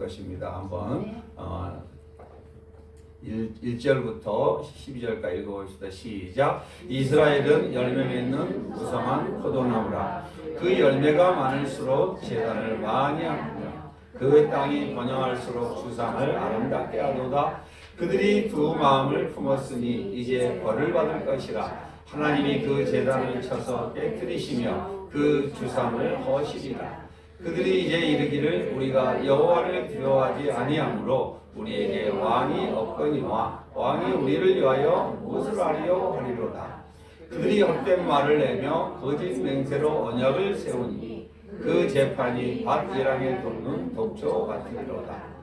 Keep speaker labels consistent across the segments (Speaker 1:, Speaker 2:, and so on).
Speaker 1: 것입니다. 한번 1절부터 12절까지 읽어봅시다. 시작. 이스라엘은 열매 맺는 무성한 포도나무라. 그 열매가 많을수록 제단을 많이 하느니라. 그 땅이 번영할수록 주상을 아름답게 하도다. 그들이 두 마음을 품었으니 이제 벌을 받을 것이라. 하나님이 그 제단을 쳐서 깨뜨리시며 그 주상을 허시리라. 그들이 이제 이르기를 우리가 여호와를 두려워하지 아니하므로 우리에게 왕이 없거니와 왕이 우리를 위하여 무엇을 하리요 하리로다. 그들이 헛된 말을 내며 거짓 맹세로 언약을 세우니 그 재판이 밭 예랑에 돋는 독초 같으리로다.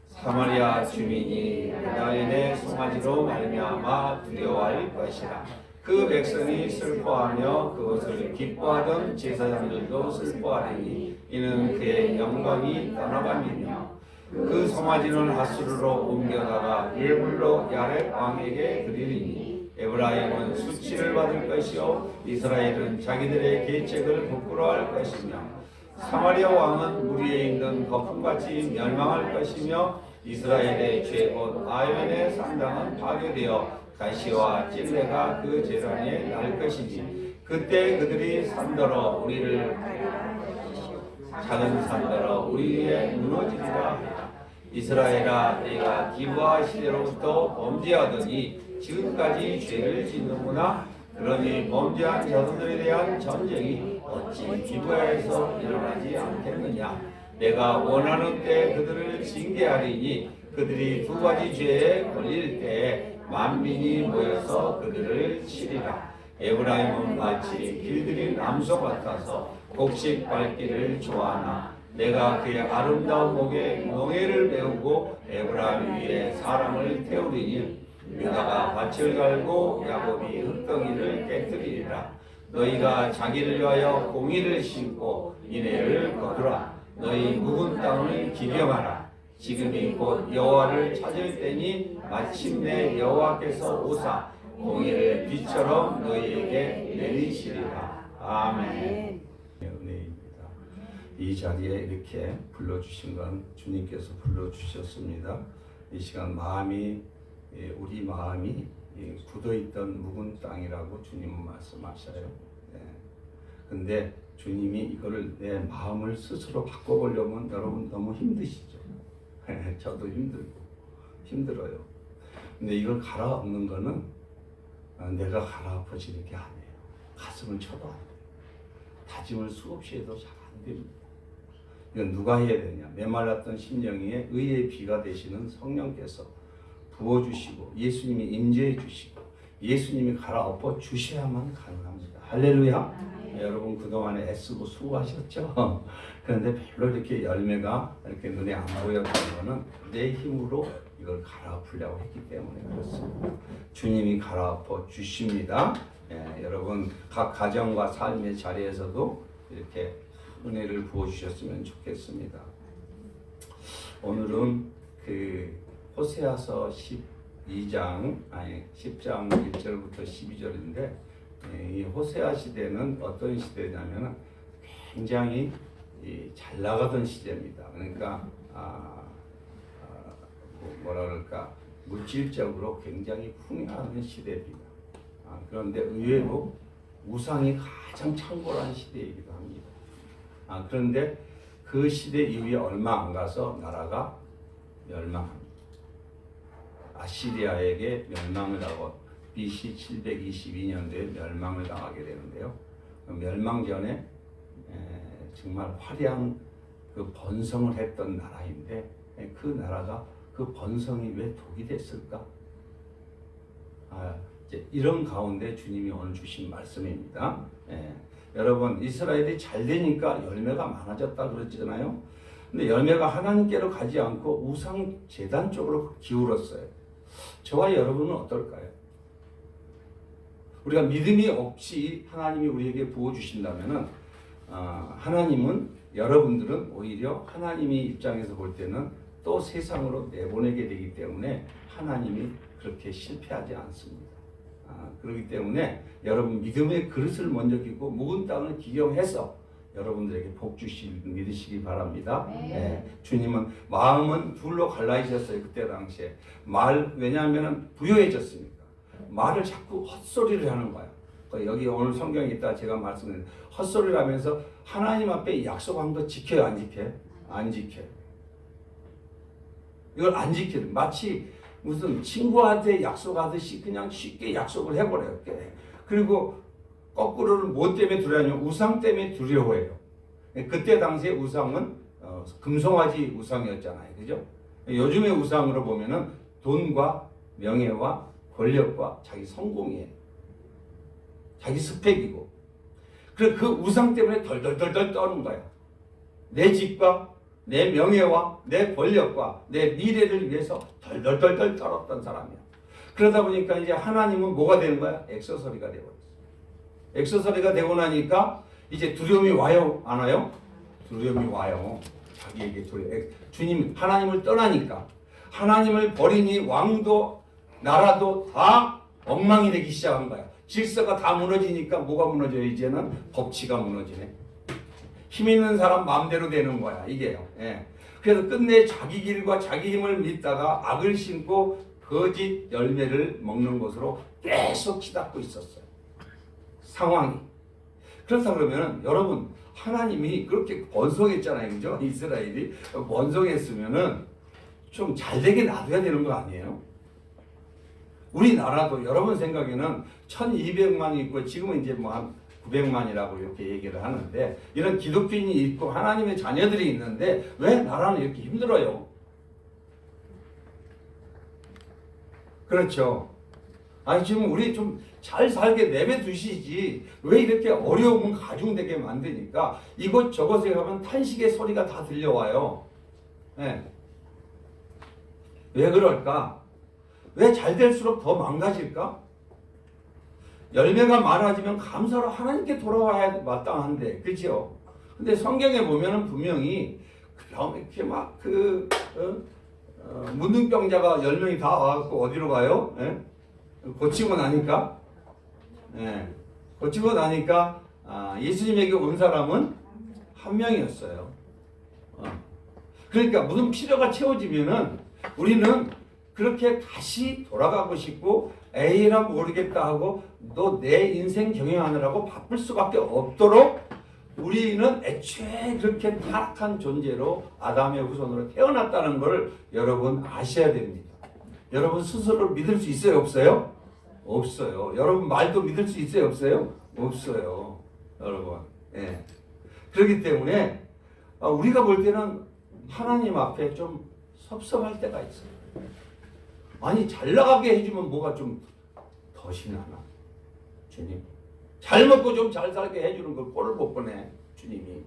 Speaker 1: 사마리아 주민이 유다인의 송아지로 말미암아 두려워할 것이라. 그 백성이 슬퍼하며 그것을 기뻐하던 제사장들도 슬퍼하리니 이는 그의 영광이 떠나감이며 그 송아지는 하수르로 옮겨다가 예불로 야렙 왕에게 드리리니 에브라임은 수치를 받을 것이요 이스라엘은 자기들의 계책을 부끄러워할 것이며 사마리아 왕은 물 위에 있는 거품같이 멸망할 것이며 이스라엘의 죄곧 아연의 산당은 파괴되어 가시와 찔레가 그 재단에 날 것이니 그때 그들이 산더러 우리를 작은 산더러 우리 위에 무너지리라. 이스라엘아 내가 기브아 시대로부터 범죄하더니 지금까지 죄를 짓는구나. 그러니 범죄한 자손들에 대한 전쟁이 어찌 기브아에서 일어나지 않겠느냐. 내가 원하는 때 그들을 징계하리니 그들이 두 가지 죄에 걸릴 때에 만민이 모여서 그들을 치리라. 에브라임은 마치 길들인 남소 같아서 곡식 밟기를 좋아하나 내가 그의 아름다운 목에 멍에를 메우고 에브라임 위에 사람을 태우리니 유다가 밭을 갈고 야곱이 흙덩이를 깨뜨리리라. 너희가 자기를 위하여 공의를 심고 인애를 거두라. 너희 묵은 땅을 기경하라. 지금이 곧 여호와를 찾을 때니 마침내 여호와께서 오사 공의를 빛처럼 너희에게 내리시리라. 아멘. 은혜입니다. 이 자리에 이렇게 불러주신 건 주님께서 불러주셨습니다. 이 시간 마음이 우리 마음이 굳어있던 묵은 땅이라고 주님은 말씀하셔요. 근데 주님이 이거를 내 마음을 스스로 바꿔보려면 여러분 너무 힘드시죠. 저도 힘들어요. 근데 이걸 갈아엎는 거는 내가 갈아엎어지는 게 아니에요. 가슴을 쳐도 안 돼요. 다짐을 수없이 해도 잘 안 됩니다. 이건 누가 해야 되냐? 메말랐던 심령에 의의 비가 되시는 성령께서 부어주시고 예수님이 임재해 주시고 예수님이 갈아엎어 주셔야만 가능합니다. 할렐루야. 여러분 그동안에 애쓰고 수고하셨죠? 그런데 별로 이렇게 열매가 이렇게 눈에 안 보였던 거는 내 힘으로 이걸 갈아엎으려고 했기 때문에 그렇습니다. 주님이 갈아엎어 주십니다. 여러분 각 가정과 삶의 자리에서도 이렇게 은혜를 부어주셨으면 좋겠습니다. 오늘은 그 호세아서 10장 1절부터 12절인데 이 호세아 시대는 어떤 시대냐면 굉장히 잘 나가던 시대입니다. 그러니까 뭐라 그럴까 물질적으로 굉장히 풍요한 시대입니다. 그런데 의외로 우상이 가장 창궐한 시대이기도 합니다. 그런데 그 시대 이후에 얼마 안 가서 나라가 멸망합니다. 아시리아에게 멸망을 하고 BC 722년도에 멸망을 당하게 되는데요. 멸망 전에 정말 화려한 그 번성을 했던 나라인데 그 나라가 그 번성이 왜 독이 됐을까? 이제 이런 가운데 주님이 오늘 주신 말씀입니다. 여러분 이스라엘이 잘 되니까 열매가 많아졌다 그러잖아요. 근데 열매가 하나님께로 가지 않고 우상 제단 쪽으로 기울었어요. 저와 여러분은 어떨까요? 우리가 믿음이 없이 하나님이 우리에게 부어주신다면 하나님은 여러분들은 오히려 하나님의 입장에서 볼 때는 또 세상으로 내보내게 되기 때문에 하나님이 그렇게 실패하지 않습니다. 그렇기 때문에 여러분 믿음의 그릇을 먼저 끼고 묵은 땅을 기경해서 여러분들에게 복 주실 믿으시기 바랍니다. 네. 주님은 마음은 둘로 갈라지셨어요. 그때 당시에 왜냐하면 부유해졌으니까 말을 자꾸 헛소리를 하는 거야. 그러니까 여기 오늘 성경에 있다 제가 말씀드린 헛소리를 하면서 하나님 앞에 약속한 거 지켜요, 안 지켜요? 안 지켜요. 이걸 안 지켜요. 마치 무슨 친구한테 약속하듯이 그냥 쉽게 약속을 해버려요. 그리고 거꾸로는 뭐 때문에 두려워하냐면 우상 때문에 두려워해요. 그때 당시에 우상은 금송아지 우상이었잖아요. 그죠? 요즘의 우상으로 보면은 돈과 명예와 권력과 자기 성공이에요. 자기 스펙이고. 그래서 그 우상 때문에 덜덜덜덜 떠는 거야. 내 집과 내 명예와 내 권력과 내 미래를 위해서 덜덜덜덜 떨었던 사람이야. 그러다 보니까 이제 하나님은 뭐가 되는 거야? 엑소서리가 되고 있어. 엑소서리가 되고 나니까 이제 두려움이 와요? 안 와요? 두려움이 와요. 자기에게 주님, 하나님을 떠나니까 하나님을 버리니 왕도 나라도 다 엉망이 되기 시작한 거야. 질서가 다 무너지니까 뭐가 무너져요? 이제는 법치가 무너지네. 힘 있는 사람 마음대로 되는 거야. 이게요. 예. 그래서 끝내 자기 길과 자기 힘을 믿다가 악을 심고 거짓 열매를 먹는 것으로 계속 치닫고 있었어요. 상황이. 그렇다 그러면 여러분 하나님이 그렇게 번성했잖아요. 그죠? 이스라엘이 번성했으면은 좀 잘되게 놔둬야 되는 거 아니에요? 우리나라도 여러분 생각에는 1200만이 있고 지금은 이제 뭐 한 900만이라고 이렇게 얘기를 하는데 이런 기독교인이 있고 하나님의 자녀들이 있는데 왜 나라는 이렇게 힘들어요? 그렇죠. 아니 지금 우리 좀 잘 살게 내버려 두시지 왜 이렇게 어려움은 가중되게 만드니까 이것저것에 가면 탄식의 소리가 다 들려와요. 네. 왜 그럴까? 왜 잘 될수록 더 망가질까? 열매가 많아지면 감사로 하나님께 돌아와야 마땅한데, 그죠? 근데 성경에 보면은 분명히 이렇게 막 문둥병자가 10명이 다 와갖고 어디로 가요? 예? 고치고 나니까, 예. 고치고 나니까 예수님에게 온 사람은 한 명이었어요. 그러니까 무슨 필요가 채워지면은 우리는 그렇게 다시 돌아가고 싶고 에이라 모르겠다 하고 너 내 인생 경영하느라고 바쁠 수밖에 없도록 우리는 애초에 그렇게 타락한 존재로 아담의 후손으로 태어났다는 걸 여러분 아셔야 됩니다. 여러분 스스로를 믿을 수 있어요? 없어요? 없어요. 여러분 말도 믿을 수 있어요? 없어요? 없어요. 여러분. 예. 그렇기 때문에 우리가 볼 때는 하나님 앞에 좀 섭섭할 때가 있어요. 아니 잘 나가게 해주면 뭐가 좀 더 신하나 주님 잘 먹고 좀 잘 살게 해주는 걸 꼴을 못 보네 주님이.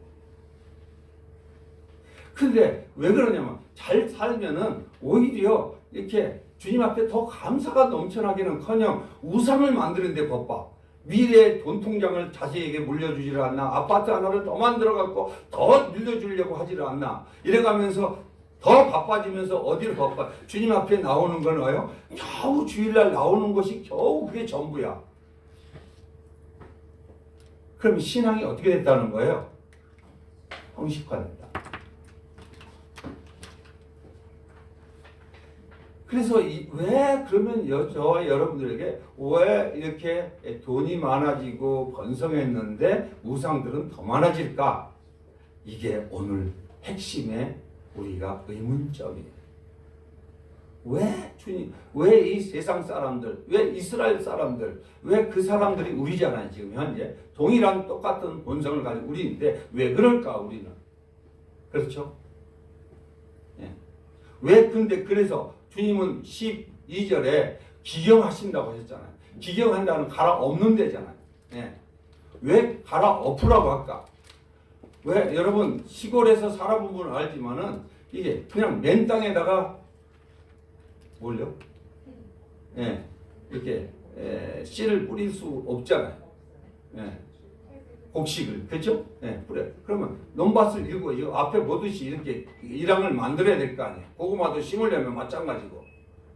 Speaker 1: 근데 왜 그러냐면 잘 살면은 오히려 이렇게 주님 앞에 더 감사가 넘쳐나기는커녕 우상을 만드는데 바빠. 미래의 돈 통장을 자식에게 물려주지를 않나. 아파트 하나를 더 만들어갖고 더 물려주려고 하지를 않나. 이래가면서 더 바빠지면서 어디를 바빠? 주님 앞에 나오는 건 뭐예요? 겨우 주일날 나오는 것이 겨우 그게 전부야. 그럼 신앙이 어떻게 됐다는 거예요? 형식화된다. 그래서 왜 그러면 저와 여러분들에게 왜 이렇게 돈이 많아지고 번성했는데 우상들은 더 많아질까? 이게 오늘 핵심의 우리가 의문점이에요. 왜 주님, 왜 이 세상 사람들, 왜 이스라엘 사람들, 왜 그 사람들이 우리잖아요. 지금 현재 동일한 똑같은 본성을 가진 우리인데 왜 그럴까 우리는? 그렇죠? 예. 왜 근데 그래서 주님은 12절에 기경하신다고 하셨잖아요. 기경한다는 갈아엎는 데잖아요. 예. 왜 갈아엎으라고 할까? 왜 여러분 시골에서 살아보면 알지만은 이게 그냥 맨 땅에다가 뭘요? 예, 이렇게 씨를 뿌릴 수 없잖아요. 예, 곡식을 그렇죠? 예, 뿌려. 그러면 논밭을 일고 이 앞에 보듯이 이렇게 일항을 만들어야 될 거 아니에요. 고구마도 심으려면 마찬가지고,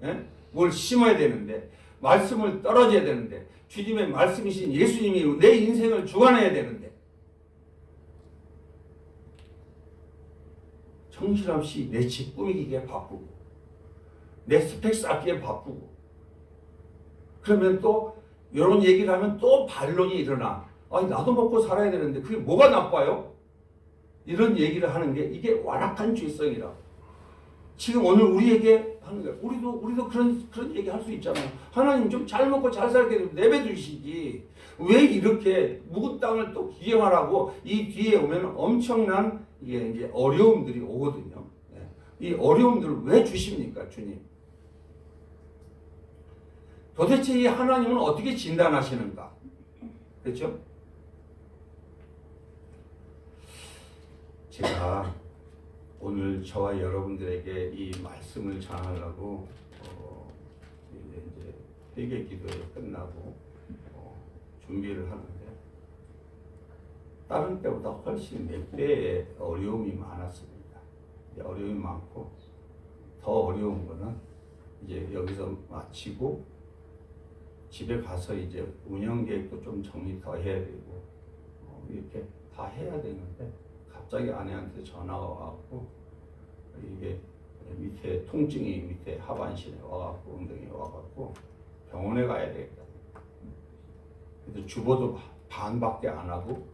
Speaker 1: 예? 뭘 심어야 되는데 말씀을 떨어져야 되는데 주님의 말씀이신 예수님이 내 인생을 주관해야 되는데. 성실없이 내 집 꾸미기에 바쁘고 내 스펙 쌓기에 바쁘고 그러면 또 이런 얘기를 하면 또 반론이 일어나. 아니 나도 먹고 살아야 되는데 그게 뭐가 나빠요? 이런 얘기를 하는 게 이게 완악한 죄성이라. 지금 오늘 우리에게 하는 거예요. 우리도 그런 얘기 할 수 있잖아요. 하나님 좀 잘 먹고 잘 살게 내버두시지. 왜 이렇게 묵은 땅을 또 기경하라고 이 뒤에 오면 엄청난 이게 이제 어려움들이 오거든요. 이 어려움들을 왜 주십니까, 주님? 도대체 이 하나님은 어떻게 진단하시는가? 그렇죠? 제가 오늘 저와 여러분들에게 이 말씀을 전하려고 이제 회개 기도에 끝나고 준비를 하는데 다른 때보다 훨씬 몇 배의 어려움이 많았습니다. 어려움이 많고 더 어려운 거는 이제 여기서 마치고 집에 가서 이제 운영 계획도 좀 정리 더 해야 되고 이렇게 다 해야 되는데 갑자기 아내한테 전화가 와갖고 이게 밑에 통증이 밑에 하반신에 와갖고 엉덩이에 와갖고 병원에 가야 되겠다. 그래서 주보도 반밖에 안 하고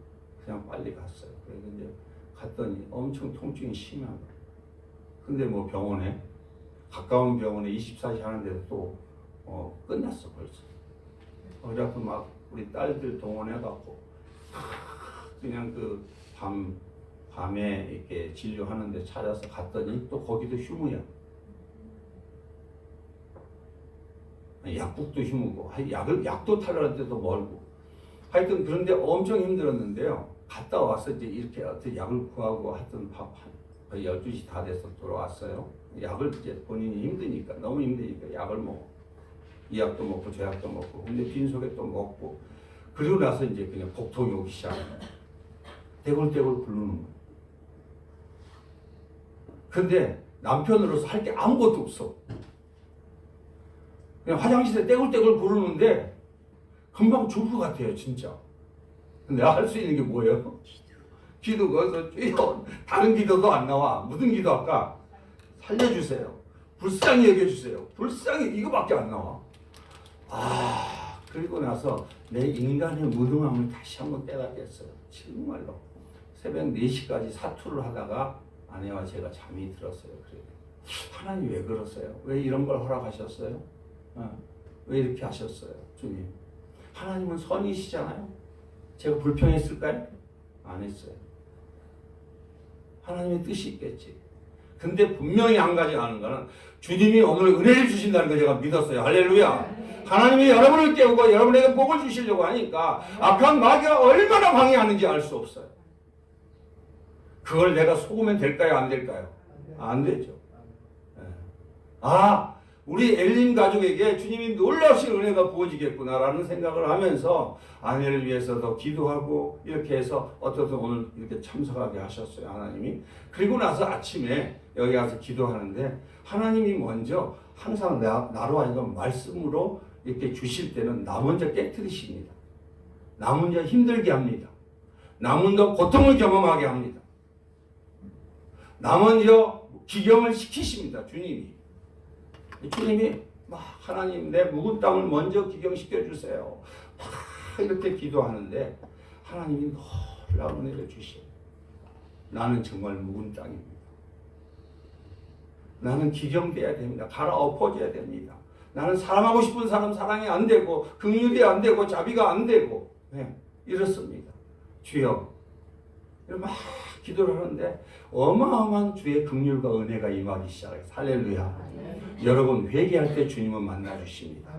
Speaker 1: 그냥 빨리 갔어요. 그래서 이제 갔더니 엄청 통증이 심한 거예요. 근데 뭐 병원에 가까운 병원에 24시 하는데도 또 끝났어 벌써. 그래갖고 막 우리 딸들 동원해갖고 그냥 그 밤에 이렇게 진료하는데 찾아서 갔더니 또 거기도 휴무야. 약국도 휴무고 약도 타려할 때도 멀고 하여튼 그런데 엄청 힘들었는데요. 갔다 와서 이제 이렇게 어떻게 약을 구하고 하여튼 거의 12시 다 돼서 돌아왔어요. 약을 이제 본인이 힘드니까 너무 힘드니까 약을 먹어. 이 약도 먹고 저 약도 먹고 근데 빈속에 또 먹고 그리고 나서 이제 그냥 복통이 오기 시작해요. 떼굴떼굴 굴르는 거예요. 근데 남편으로서 할 게 아무것도 없어. 그냥 화장실에 떼굴떼굴 구르는데 금방 죽을 것 같아요, 진짜. 근데 내가 할 수 있는 게 뭐예요? 기도 거기서 뛰어. 다른 기도도 안 나와. 무슨 기도 할까? 살려주세요. 불쌍히 여겨주세요. 불쌍히 이거밖에 안 나와. 그리고 나서 내 인간의 무능함을 다시 한번 깨닫겠어요. 정말로. 새벽 4시까지 사투를 하다가 아내와 제가 잠이 들었어요. 그래요. 하나님 왜 그러세요? 왜 이런 걸 허락하셨어요? 왜 이렇게 하셨어요? 주님. 하나님은 선이시잖아요. 제가 불평했을까요? 안 했어요. 하나님의 뜻이 있겠지. 근데 분명히 한 가지 아는 거는 주님이 오늘 은혜를 주신다는 걸 제가 믿었어요. 할렐루야. 하나님이 여러분을 깨우고 여러분에게 복을 주시려고 하니까 악한 마귀가 얼마나 방해하는지 알 수 없어요. 그걸 내가 속으면 될까요? 안 될까요? 안 되죠. 우리 엘림 가족에게 주님이 놀라우신 은혜가 부어지겠구나라는 생각을 하면서 아내를 위해서도 기도하고 이렇게 해서 어떻든 오늘 이렇게 참석하게 하셨어요. 하나님이. 그리고 나서 아침에 여기 가서 기도하는데 하나님이 먼저 항상 나로 하여금 말씀으로 이렇게 주실 때는 나 먼저 깨트리십니다. 나 먼저 힘들게 합니다. 나 먼저 고통을 경험하게 합니다. 나 먼저 기경을 시키십니다. 주님이 막 하나님 내 묵은 땅을 먼저 기경시켜 주세요. 막 이렇게 기도하는데 하나님이 놀라운 은혜를 주시오. 나는 정말 묵은 땅입니다. 나는 기경돼야 됩니다. 갈아엎어져야 됩니다. 나는 사랑하고 싶은 사람 사랑이 안 되고 긍휼이 안 되고 자비가 안 되고 이렇습니다. 주여 막 기도를 하는데 어마어마한 주의 긍휼과 은혜가 임하기 시작해요. 할렐루야. 여러분 회개할 때 주님은 만나주십니다.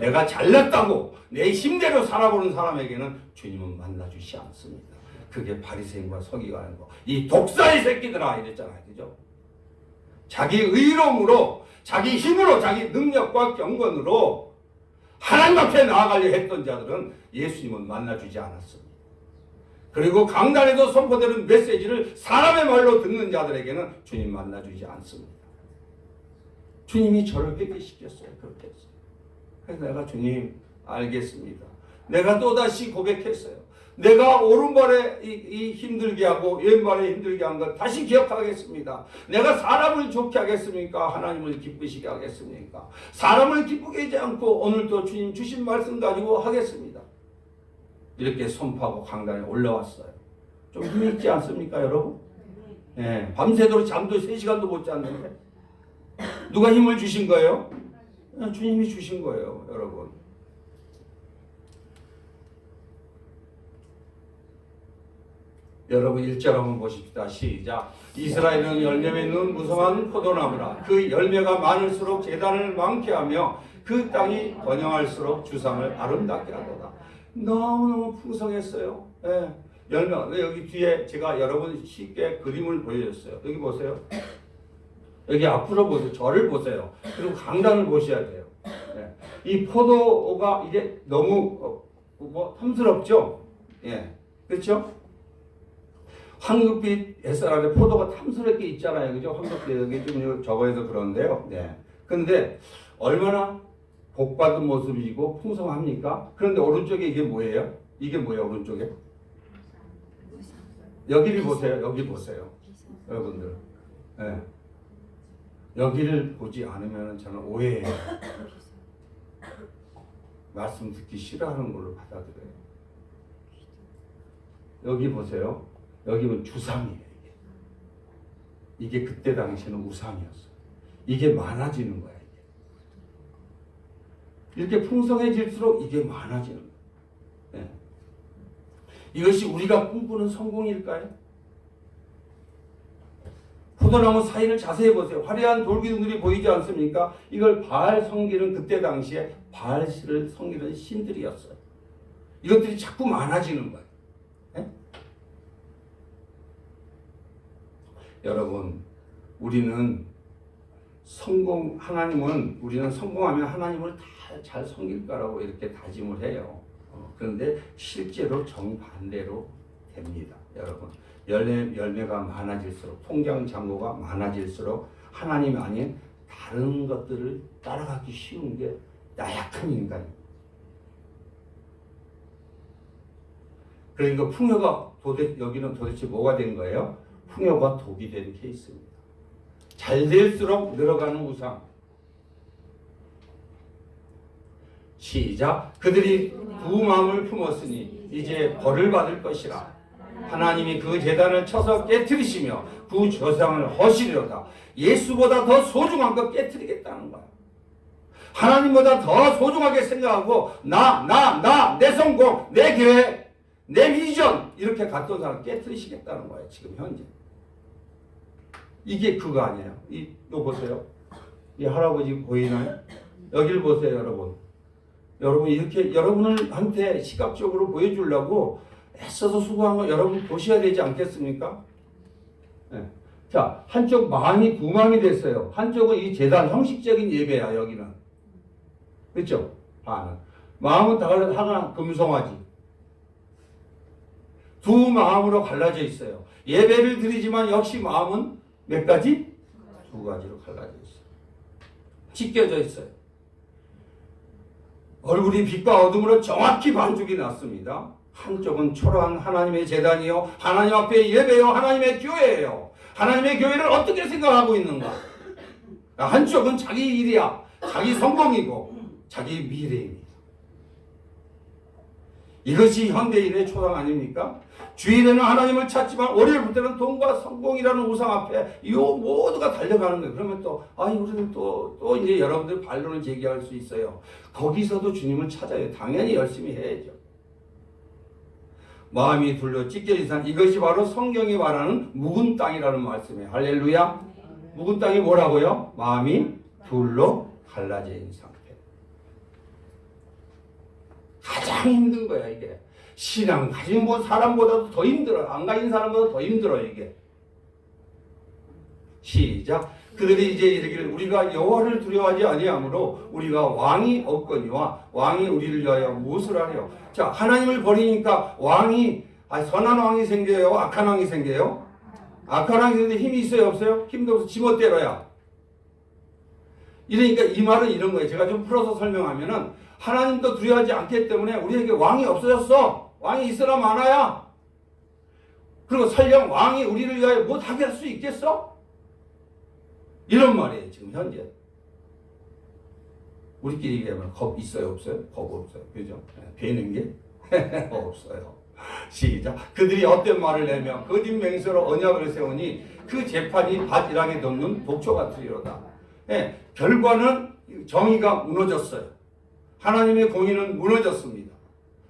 Speaker 1: 내가 잘났다고 내 힘대로 살아보는 사람에게는 주님은 만나주시 않습니다. 그게 바리새인과 서기관인 거. 이 독사의 새끼들아 이랬잖아요. 그죠? 자기 의로움으로 자기 힘으로 자기 능력과 경건으로 하나님 앞에 나아가려 했던 자들은 예수님은 만나주지 않았습니다. 그리고 강단에도 선포되는 메시지를 사람의 말로 듣는 자들에게는 주님 만나주지 않습니다. 주님이 저를 회개시켰어요. 그렇게 했어요. 그래서 내가 주님 알겠습니다. 내가 또다시 고백했어요.
Speaker 2: 내가 오른발에 이 힘들게 하고 왼발에 힘들게 한 것 다시 기억하겠습니다. 내가 사람을 좋게 하겠습니까? 하나님을 기쁘시게 하겠습니까? 사람을 기쁘게 하지 않고 오늘도 주님 주신 말씀 가지고 하겠습니다. 이렇게 선포하고 강단에 올라왔어요. 좀 힘있지 않습니까, 여러분? 네, 밤새도록 잠도 3시간도 못 잤는데 누가 힘을 주신 거예요? 주님이 주신 거예요, 여러분. 여러분 1절 한번 보십시다. 시작. 이스라엘은 열매 맺는 무성한 포도나무라. 그 열매가 많을수록 재단을 많게 하며 그 땅이 번영할수록 주상을 아름답게 하도다. 너무너무 풍성했어요. 예. 열매. 여기 뒤에 제가 여러분 쉽게 그림을 보여줬어요. 여기 보세요. 여기 앞으로 보세요. 저를 보세요. 그리고 강단을 보셔야 돼요. 예. 이 포도가 이제 너무 탐스럽죠? 예. 그렇죠? 황급빛 햇살 아래 포도가 탐스럽게 있잖아요. 그죠? 황급빛 여기 좀 적어서 그런데요. 네. 근데 얼마나 복받은 모습이고 풍성합니까? 그런데 오른쪽에 이게 뭐예요? 이게 뭐예요? 오른쪽에? 여기를 보세요. 여기 보세요. 여러분들. 네. 여기를 보지 않으면 저는 오해해요. 말씀 듣기 싫어하는 걸로 받아들여요. 여기 보세요. 여기는 주상이에요. 이게 그때 당시에는 우상이었어요. 이게 많아지는 거야. 이렇게 풍성해질수록 이게 많아지는 거예요. 네. 이것이 우리가 꿈꾸는 성공일까요? 포도나무 사이를 자세히 보세요. 화려한 돌기둥들이 보이지 않습니까? 이걸 바알 섬기는 그때 당시에 바알을 섬기는 신들이었어요. 이것들이 자꾸 많아지는 거예요. 네? 여러분, 우리는 우리는 성공하면 하나님을 다 잘 섬길 거라고 이렇게 다짐을 해요. 그런데 실제로 정반대로 됩니다. 여러분, 열매가 많아질수록, 통장 잔고가 많아질수록 하나님 아닌 다른 것들을 따라가기 쉬운 게 나약한 인간입니다. 그러니까 풍요가 여기는 도대체 뭐가 된 거예요? 풍요가 독이 된 케이스입니다. 잘 될수록 늘어가는 우상. 시작. 그들이 두 마음을 품었으니 이제 벌을 받을 것이라. 하나님이 그 제단을 쳐서 깨트리시며 그 조상을 허시리로다. 예수보다 더 소중한 거 깨트리겠다는 거야. 하나님보다 더 소중하게 생각하고 내 성공, 내 계획, 내 비전 이렇게 갔던 사람 깨트리시겠다는 거예요. 지금 현재. 이게 그거 아니에요. 이거 보세요. 이 할아버지 보이나요? 여기를 보세요, 여러분. 여러분 이렇게 여러분한테 시각적으로 보여주려고 애써서 수고한 거 여러분 보셔야 되지 않겠습니까? 네. 자, 한쪽 마음이 두 마음이 됐어요. 한쪽은 이 제단 형식적인 예배야, 여기는. 그렇죠? 마음은 다 갈라져 하나 금송아지. 두 마음으로 갈라져 있어요. 예배를 드리지만 역시 마음은 몇 가지? 두 가지로 갈라져 있어요. 찢겨져 있어요. 얼굴이 빛과 어둠으로 정확히 반죽이 났습니다. 한쪽은 초라한 하나님의 제단이요, 하나님 앞에 예배요, 하나님의 교회예요. 하나님의 교회를 어떻게 생각하고 있는가? 한쪽은 자기 일이야, 자기 성공이고 자기 미래입니다. 이것이 현대인의 초상 아닙니까? 주일에는 하나님을 찾지만 월요일부터는 돈과 성공이라는 우상 앞에 이 모두가 달려가는 거예요. 그러면 우리는 또 이제 여러분들 반론을 제기할 수 있어요. 거기서도 주님을 찾아요. 당연히 열심히 해야죠. 마음이 둘러 찢겨진 산, 이것이 바로 성경이 말하는 묵은 땅이라는 말씀이에요. 할렐루야. 묵은 땅이 뭐라고요? 마음이 둘러 갈라져 있는 상태. 가장 힘든 거야, 이게. 신앙 가진 사람보다도 더 힘들어요. 안 가진 사람보다 더 힘들어요, 이게. 시작. 그들이 이제 이르기를 우리가 여호와를 두려워하지 아니하므로 우리가 왕이 없거니와 왕이 우리를 위하여 무엇을 하려. 자, 하나님을 버리니까 왕이 선한 왕이 생겨요? 악한 왕이 생겨요? 악한 왕이 생기는데 힘이 있어요? 없어요? 힘도 없어. 지멋대로야. 이러니까 이 말은 이런 거예요. 제가 좀 풀어서 설명하면은 하나님도 두려워하지 않기 때문에 우리에게 왕이 없어졌어. 왕이 있으나 마나야. 그리고 설령 왕이 우리를 위하여 못하게 할 수 있겠어? 이런 말이에요. 지금 현재 우리끼리 얘기하면 겁 있어요 없어요? 겁 없어요. 그죠? 배는 게 없어요. 시작. 그들이 어떤 말을 내며 거짓 맹세로 언약을 세우니 그 재판이 바지락에 돋는 독초 같으리로다. 결과는 정의가 무너졌어요. 하나님의 공의는 무너졌습니다.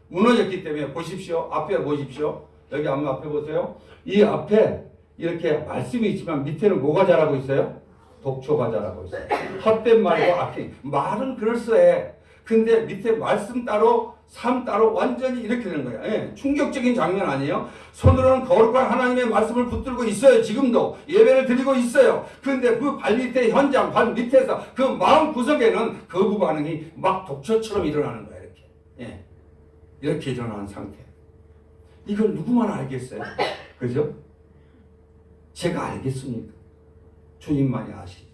Speaker 2: 무너졌기 때문에 보십시오. 앞에 보십시오. 여기 앞에 보세요. 이 앞에 이렇게 말씀이 있지만 밑에는 뭐가 자라고 있어요? 독초가 자라고 있어요. 헛된 말과 악행. 말은 그럴싸해. 근데 밑에 말씀 따로 삶 따로 완전히 이렇게 되는 거예요. 충격적인 장면 아니에요? 손으로는 거룩한 하나님의 말씀을 붙들고 있어요. 지금도 예배를 드리고 있어요. 그런데 그 발 밑에 현장, 발 밑에서 그 마음 구석에는 거부 반응이 막 독초처럼 일어나는 거예요. 이렇게. 이렇게 일어나는 상태. 이걸 누구만 알겠어요? 그죠? 제가 알겠습니까? 주님만이 아시지.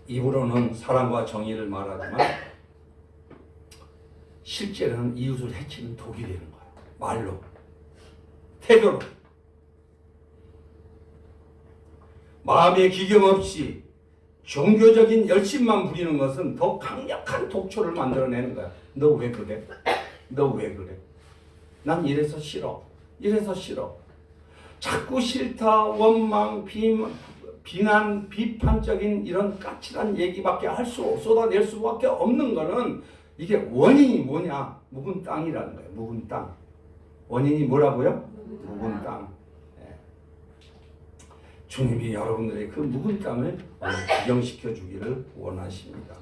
Speaker 2: 입으로는 사랑과 정의를 말하지만 실제로는 이웃을 해치는 독이 되는 거예요. 말로, 태도로. 마음의 기경 없이 종교적인 열심만 부리는 것은 더 강력한 독초를 만들어내는 거야. 너 왜 그래? 너 왜 그래? 난 이래서 싫어. 이래서 싫어. 자꾸 싫다, 원망, 비난, 비판적인 이런 까칠한 얘기밖에 쏟아낼 수밖에 없는 거는 이게 원인이 뭐냐? 묵은 땅이라는 거예요. 묵은 땅. 원인이 뭐라고요? 묵은 땅. 주님이 여러분들의 그 묵은 땅을 구경시켜 주기를 원하십니다.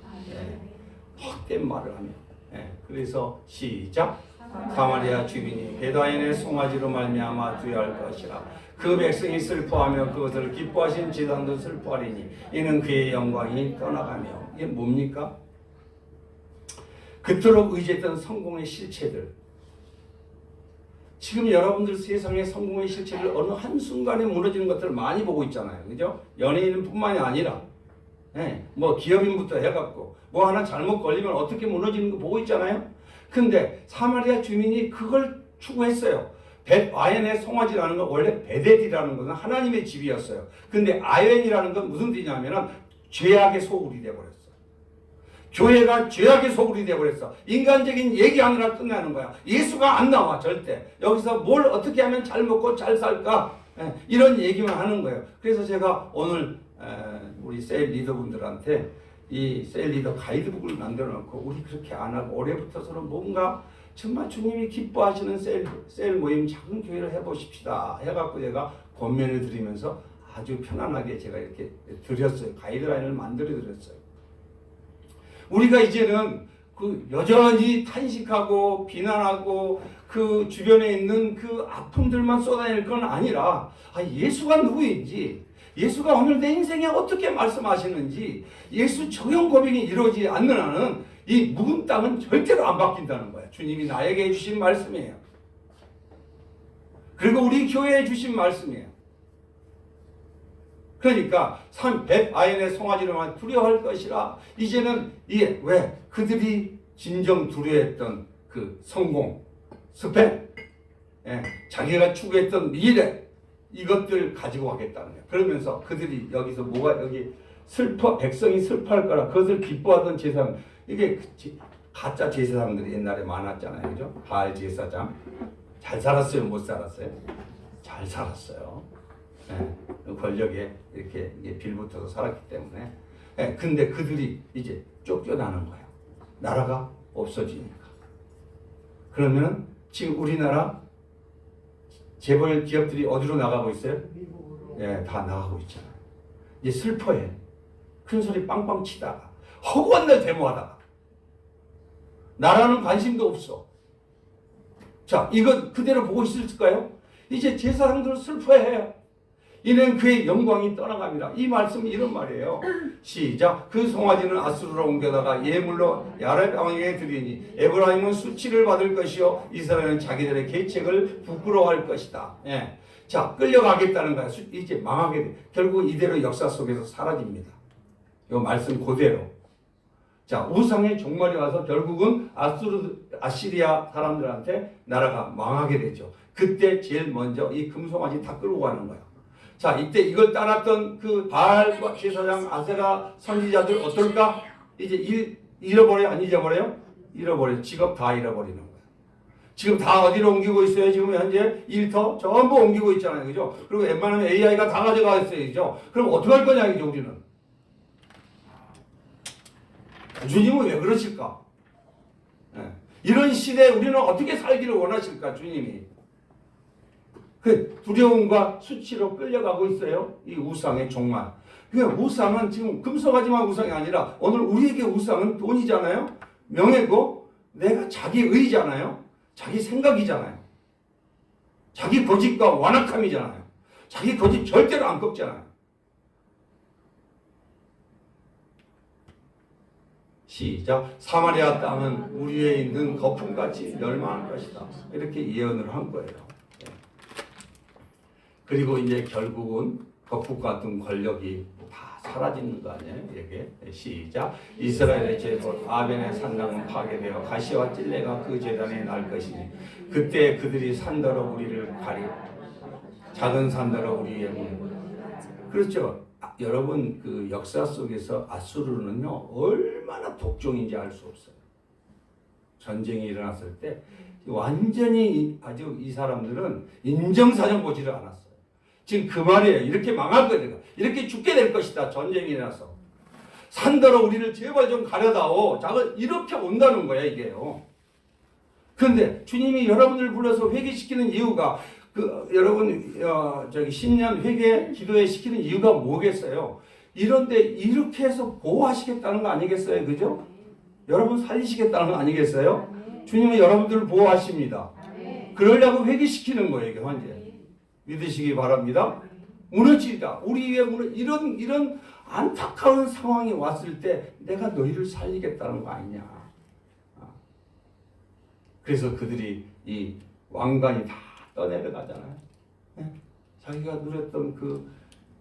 Speaker 2: 헛된 말을 하며. 그래서 시작. 사마리아 주민이 베다인의 송아지로 말미암아 두려할 것이라. 그 백성이 슬퍼하며 그것을 기뻐하신 제단도 슬퍼하리니 이는 그의 영광이 떠나가며. 이게 뭡니까? 그토록 의지했던 성공의 실체들. 지금 여러분들 세상의 성공의 실체를 어느 한순간에 무너지는 것들을 많이 보고 있잖아요. 그죠? 연예인 뿐만이 아니라 뭐 기업인부터 해갖고 뭐 하나 잘못 걸리면 어떻게 무너지는 거 보고 있잖아요. 근데 사마리아 주민이 그걸 추구했어요. 벳아yen의 송아지라는 건 원래 베델이라는 것은 하나님의 집이었어요. 근데 아yen이라는 건 무슨 뜻이냐면은 죄악의 소굴이 되어버렸어. 교회가 죄악의 소굴이 되어버렸어. 인간적인 얘기하느라 끝나는 거야. 예수가 안 나와 절대. 여기서 뭘 어떻게 하면 잘 먹고 잘 살까? 이런 얘기만 하는 거예요. 그래서 제가 오늘 우리 셀 리더분들한테 이 셀 리더 가이드북을 만들어 놓고 우리 그렇게 안 하고 올해부터서는 뭔가 정말 주님이 기뻐하시는 셀 모임 작은 교회를 해보십시다 해갖고 제가 권면을 드리면서 아주 편안하게 제가 이렇게 드렸어요. 가이드라인을 만들어 드렸어요. 우리가 이제는 그 여전히 탄식하고 비난하고 그 주변에 있는 그 아픔들만 쏟아낼 건 아니라 예수가 누구인지, 예수가 오늘 내 인생에 어떻게 말씀하시는지, 예수 적용 고백이 이루어지지 않는 한은 이 묵은 땅은 절대로 안 바뀐다는 거야. 주님이 나에게 해주신 말씀이에요. 그리고 우리 교회에 주신 말씀이에요. 그러니까 벳아yen의 송아지로만 두려워할 것이라. 이제는 이게 왜 그들이 진정 두려워했던 그 성공, 스펙, 자기가 추구했던 미래 이것들 가지고 가겠다는 거예요. 그러면서 그들이 여기서 뭐가 여기 백성이 슬퍼할 거라 그것을 기뻐하던 제사장. 이게 가짜 제사장들이 옛날에 많았잖아요. 그죠? 바알 제사장. 잘 살았어요? 못 살았어요? 잘 살았어요. 권력에 이렇게 빌붙어서 살았기 때문에. 근데 그들이 이제 쫓겨나는 거예요. 나라가 없어지니까. 그러면 지금 우리나라 재벌 기업들이 어디로 나가고 있어요? 다 나가고 있잖아요. 이제 슬퍼해. 큰 소리 빵빵 치다가 허구한 날 데모하다가 나라는 관심도 없어. 자, 이거 그대로 보고 있을까요? 이제 제사장들 슬퍼해요. 이는 그의 영광이 떠나갑니다. 이 말씀이 이런 말이에요. 시작. 그 송아지는 아수르로 옮겨다가 예물로 야렙 왕에게 드리니 에브라임은 수치를 받을 것이요 이스라엘은 자기들의 계책을 부끄러워할 것이다. 자, 끌려가겠다는 거야. 이제 망하게 돼. 결국 이대로 역사 속에서 사라집니다. 이 말씀 그대로. 자, 우상의 종말이 와서 결국은 아시리아 사람들한테 나라가 망하게 되죠. 그때 제일 먼저 이 금송아지 다 끌고 가는 거예요. 자, 이때 이걸 따랐던 그 바알 제사장 아세라 선지자들 어떨까? 이제 잃어버려요? 안 잊어버려요? 잃어버려요. 직업 다 잃어버리는 거예요. 지금 다 어디로 옮기고 있어요? 지금 현재 일터 전부 옮기고 있잖아요. 그죠? 그리고 웬만하면 AI가 다 가져가 있어요. 그죠? 그럼 어떻게 할 거냐, 이죠, 우리는? 주님은 왜 그러실까? 네. 이런 시대에 우리는 어떻게 살기를 원하실까, 주님이? 그 두려움과 수치로 끌려가고 있어요. 이 우상의 종말. 그러니까 우상은 지금 금속하지만 우상이 아니라 오늘 우리에게 우상은 돈이잖아요. 명예고 내가 자기 의잖아요. 자기 생각이잖아요. 자기 고집과 완악함이잖아요. 자기 고집 절대로 안 꺾잖아요. 시작. 사마리아 땅은 우리 위에 있는 거품같이 멸망할 것이다. 이렇게 예언을 한 거예요. 그리고 이제 결국은 거품 같은 권력이 다 사라지는 거 아니에요? 이렇게 시작. 이스라엘의 제도 아벤의 산당은 파괴되어 가시와 찔레가 그 제단에 날 것이니 그때 그들이 산더러 우리를 가리 작은 산더러 우리의 문. 그렇죠. 여러분 그 역사 속에서 아수르는요 얼마나 독종인지 알 수 없어요. 전쟁이 일어났을 때 완전히 아주 이 사람들은 인정사정 보지를 않았어요. 지금 그 말이에요. 이렇게 망할 거야. 이렇게 죽게 될 것이다. 전쟁이 일어나서. 산더러 우리를 제발 좀 가려다오. 이렇게 온다는 거야 이게요. 그런데 주님이 여러분을 불러서 회개시키는 이유가 여러분 신년 회개 기도회 시키는 이유가 뭐겠어요? 이런데 이렇게 해서 보호하시겠다는 거 아니겠어요? 그죠? 여러분 살리시겠다는 거 아니겠어요? 주님은 여러분들을 보호하십니다. 그러려고 회개시키는 거예요. 이게 현재. 믿으시기 바랍니다. 무너지다. 우리 위에 이런 안타까운 상황이 왔을 때 내가 너희를 살리겠다는 거 아니냐. 그래서 그들이 이 왕관이 다 떠내려가잖아요. 네? 자기가 누렸던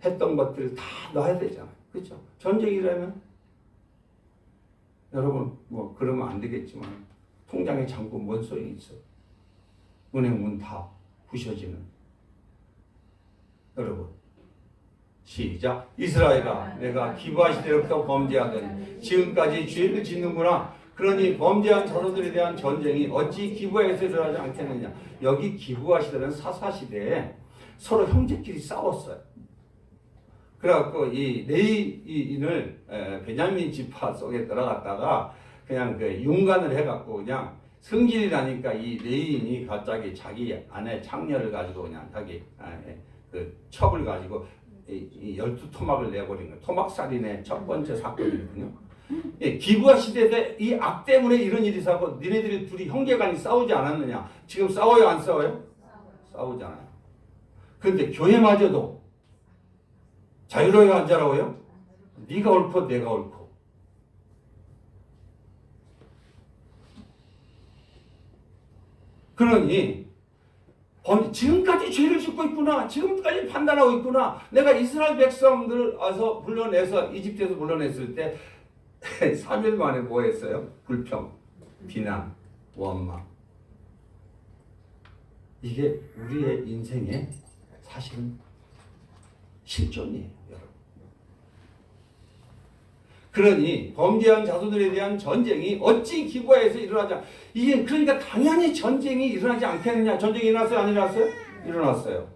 Speaker 2: 했던 것들을 다 놔야 되잖아요. 그렇죠? 전쟁이라면 여러분 뭐 그러면 안 되겠지만 통장에 잠고 뭔 소용이 있어요? 은행 문 다 부셔지는. 여러분 시작. 이스라엘아 내가 기부하시되로부터 범죄하더니 지금까지 죄를 짓는구나. 그러니 범죄한 자손들에 대한 전쟁이 어찌 기부에서 일어나지 않겠느냐. 여기 기부하시되는 사사시대에 서로 형제끼리 싸웠어요. 그래갖고 이 레위인을 베냐민 지파 속에 들어갔다가 그냥 융간을 해갖고 그냥 승질이 나니까 이 레위인이 갑자기 자기 아내 창녀를 가지고 그냥 자기 첩을 가지고 이 12토막을 내버린 거예요. 토막살인의 첫 번째 사건이거든요. 기부하 시대에 이 악 때문에 이런 일이 사고 니네들이 둘이 형제간이 싸우지 않았느냐. 지금 싸워요 안 싸워요? 싸우잖아요. 그런데 교회마저도 자유로워요 안 자유로워요? 네가 옳고 내가 옳고. 그러니 지금까지 죄를 짓고 있구나. 지금까지 판단하고 있구나. 내가 이스라엘 백성들 와서 불러내서 이집트에서 불러냈을 때 3일 만에 뭐 했어요? 불평, 비난, 원망. 이게 우리의 인생의 사실은 실존이에요, 여러분. 그러니 범죄한 자손들에 대한 전쟁이 어찌 기부하에서 일어나지 이게 그러니까 당연히 전쟁이 일어나지 않겠느냐. 전쟁이 일어났어요? 안 일어났어요? 일어났어요.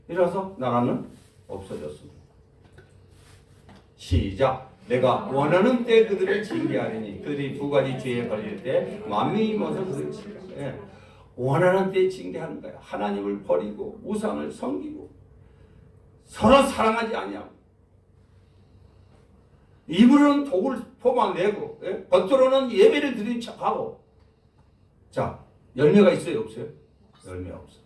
Speaker 2: 일어나서 나라는 없어졌습니다. 시작. 내가 원하는 때 그들을 징계하리니 그들이 두 가지 죄에 걸릴 때 만민이 모여서 그들을 징계하리니 원하는 때 징계하는 거야. 하나님을 버리고 우상을 섬기고 서로 사랑하지 아니하고 입으로는 독을 포만내고 겉으로는 예배를 드린 척하고. 자, 열매가 있어요 없어요? 열매 없어.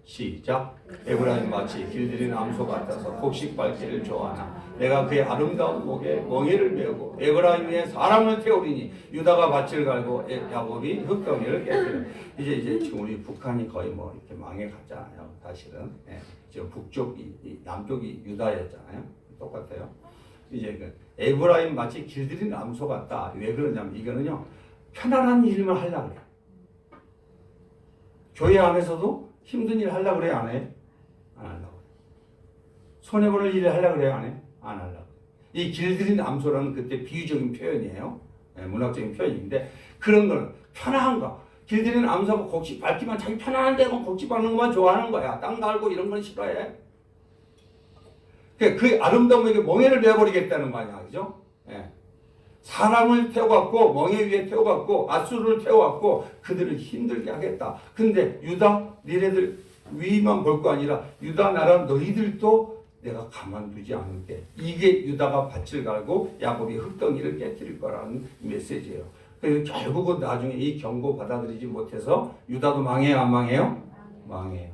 Speaker 2: 시작. 에브라임 마치 길들인 암소 같아서 곡식 밟기를 좋아하나 내가 그의 아름다운 목에 멍에를 메우고 에브라임의 사람을 태우리니 유다가 밭을 갈고 야곱이 흙덩이를 깨뜨려. 이제 지금 우리 북한이 거의 뭐 이렇게 망해 갔잖아요. 사실은 지금 북쪽이 남쪽이 유다였잖아요. 똑같아요. 이제 그 에브라임 마치 길들인 암소 같다. 왜 그러냐면 이거는요 편안한 일만 하려고 그래요. 교회 안에서도 힘든 일 하려고 그래요? 안 해요? 안 하려고 그래요. 손해보는 일을 하려고 그래요? 안 해요? 안 하려고 그래요. 이 길들인 암소라는 그때 비유적인 표현이에요. 네, 문학적인 표현인데 그런 거는 편안한 거. 길들이는 암소가 곡식 밟기만 자기 편안한 데만 곡식 밟는 것만 좋아하는 거야. 땅 갈고 이런 건 싫어해. 그 아름다움에게 멍에를 내버리겠다는 거 아니야. 그죠? 예. 사람을 태워갖고 멍에 위에 태워갖고 아수르를 태워갖고 그들을 힘들게 하겠다. 근데 유다 니네들 위만 볼 거 아니라 유다 나라 너희들도 내가 가만두지 않을게. 이게 유다가 밭을 갈고 야곱이 흙덩이를 깨뜨릴 거라는 메시지예요. 그래서 결국은 나중에 이 경고 받아들이지 못해서 유다도 망해요, 안 망해요? 망해요.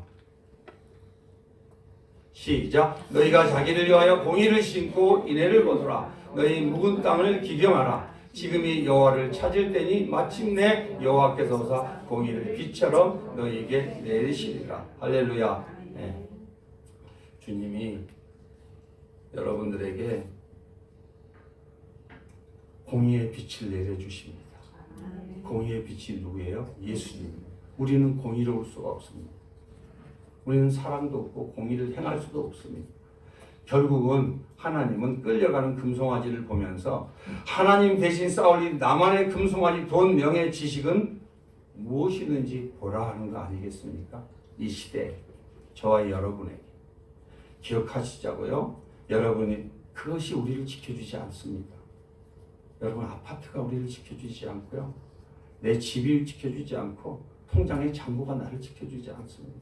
Speaker 2: 시작. 너희가 자기를 위하여 공의를 심고 인애를 거두라. 너희 묵은 땅을 기경하라. 지금이 여호와를 찾을 때니 마침내 여호와께서 오사 공의를 비처럼 너희에게 내리시리라. 할렐루야. 네. 주님이 여러분들에게 공의의 빛을 내려주십니다. 공의의 빛이 누구예요? 예수님. 우리는 공의로울 수가 없습니다. 우리는 사랑도 없고 공의를 행할 수도 없습니다. 결국은 하나님은 끌려가는 금송아지를 보면서 하나님 대신 싸울 일 나만의 금송아지 돈 명예 지식은 무엇이든지 보라 하는 거 아니겠습니까? 이 시대에 저와 여러분에게 기억하시자고요. 여러분이 그것이 우리를 지켜주지 않습니다. 여러분 아파트가 우리를 지켜주지 않고요. 내 집이 지켜주지 않고 통장의 잔고가 나를 지켜주지 않습니다.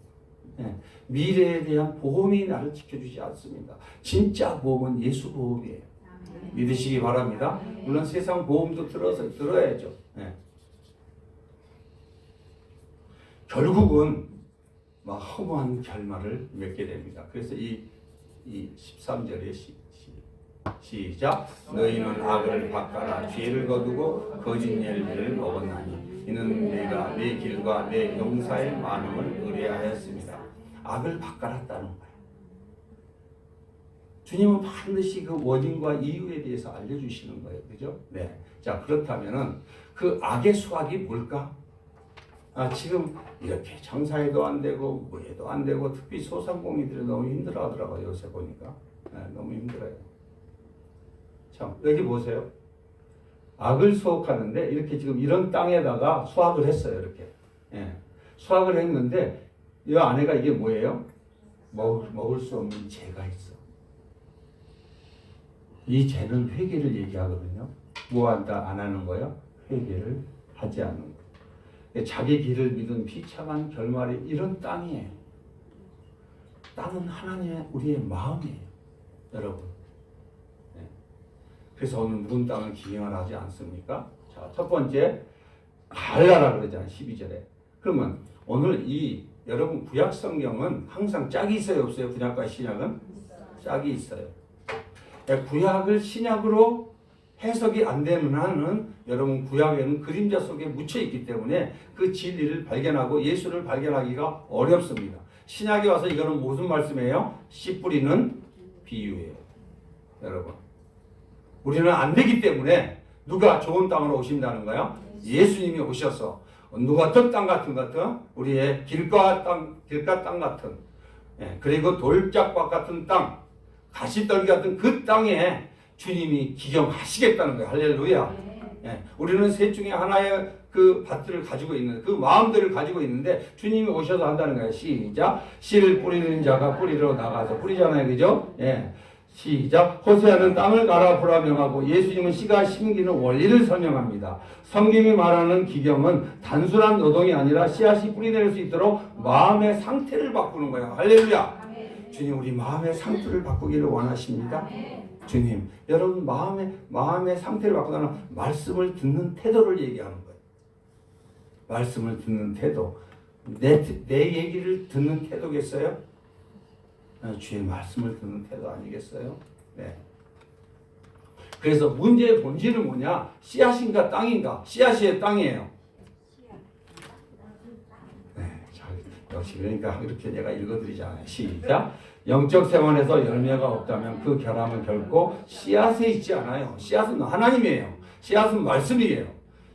Speaker 2: 네. 미래에 대한 보험이 나를 지켜주지 않습니다. 진짜 보험은 예수 보험이에요. 믿으시기 바랍니다. 물론 세상 보험도 들어야죠. 네. 결국은 막 허무한 결말을 맺게 됩니다. 그래서 이 13절의 시작. 너희는 악을 바꿔라. 죄를 거두고 거짓 열매를 먹었나니 이는 내가 내 길과 내 용사의 많음을 의뢰하였습니다. 악을 바꿔랐다는 거예요. 주님은 반드시 그 원인과 이유에 대해서 알려주시는 거예요. 그죠? 네. 자, 그렇다면은 그 악의 수확이 뭘까? 지금 이렇게 장사해도 안 되고 뭐해도 안 되고 특히 소상공인들이 너무 힘들어 하더라고요. 요새 보니까. 네, 너무 힘들어요. 참, 여기 보세요. 악을 수확하는데 이렇게 지금 이런 땅에다가 수확을 했어요. 이렇게. 예. 수확을 했는데 이 안에가 이게 뭐예요? 먹을 수 없는 죄가 있어. 이 죄는 회개를 얘기하거든요. 뭐 한다 안 하는 거요? 회개를 하지 않는 거. 자기 길을 믿은 비참한 결말이 이런 땅이에요. 땅은 하나님의 우리의 마음이에요. 여러분. 네. 그래서 오늘 묵은 땅을 기경을 하지 않습니까? 자, 첫 번째 갈라라 그러잖아요. 12절에. 그러면 오늘 여러분 구약 성경은 항상 짝이 있어요, 없어요? 구약과 신약은 짝이 있어요. 구약을 신약으로 해석이 안 되는 한은 여러분 구약에는 그림자 속에 묻혀 있기 때문에 그 진리를 발견하고 예수를 발견하기가 어렵습니다. 신약에 와서 이거는 무슨 말씀이에요? 씨 뿌리는 비유예요. 여러분. 우리는 안 되기 때문에 누가 좋은 땅으로 오신다는 거야? 예수님이 오셔서 누가 땅 같은 우리의 길가 땅 같은 그리고 돌짝밭 같은 땅 가시떨기 같은 그 땅에 주님이 기경하시겠다는 거예요. 할렐루야. 우리는 셋 중에 하나의 그 밭들을 가지고 있는 그 마음들을 가지고 있는데 주님이 오셔서 한다는 거예요. 시작. 씨를 뿌리는 자가 뿌리러 나가서 뿌리잖아요. 그죠? 시작. 호세아는 땅을 갈아보라 명하고 예수님은 씨가 심기는 원리를 설명합니다. 성경이 말하는 기경은 단순한 노동이 아니라 씨앗이 뿌리낼 수 있도록 마음의 상태를 바꾸는 거예요. 할렐루야. 주님 우리 마음의 상태를 바꾸기를 원하십니다. 주님 여러분 마음의 상태를 바꾸다는 말씀을 듣는 태도를 얘기하는 거예요. 말씀을 듣는 태도. 내 얘기를 듣는 태도겠어요? 주의 말씀을 듣는 태도 아니겠어요? 네. 그래서 문제의 본질은 뭐냐? 씨앗인가 땅인가? 씨앗이의 땅이에요. 네, 잘 역시 그러니까 이렇게 내가 읽어드리잖아요. 시작. 영적 생활에서 열매가 없다면 그 결함은 결코 씨앗에 있지 않아요. 씨앗은 하나님이에요. 씨앗은 말씀이에요.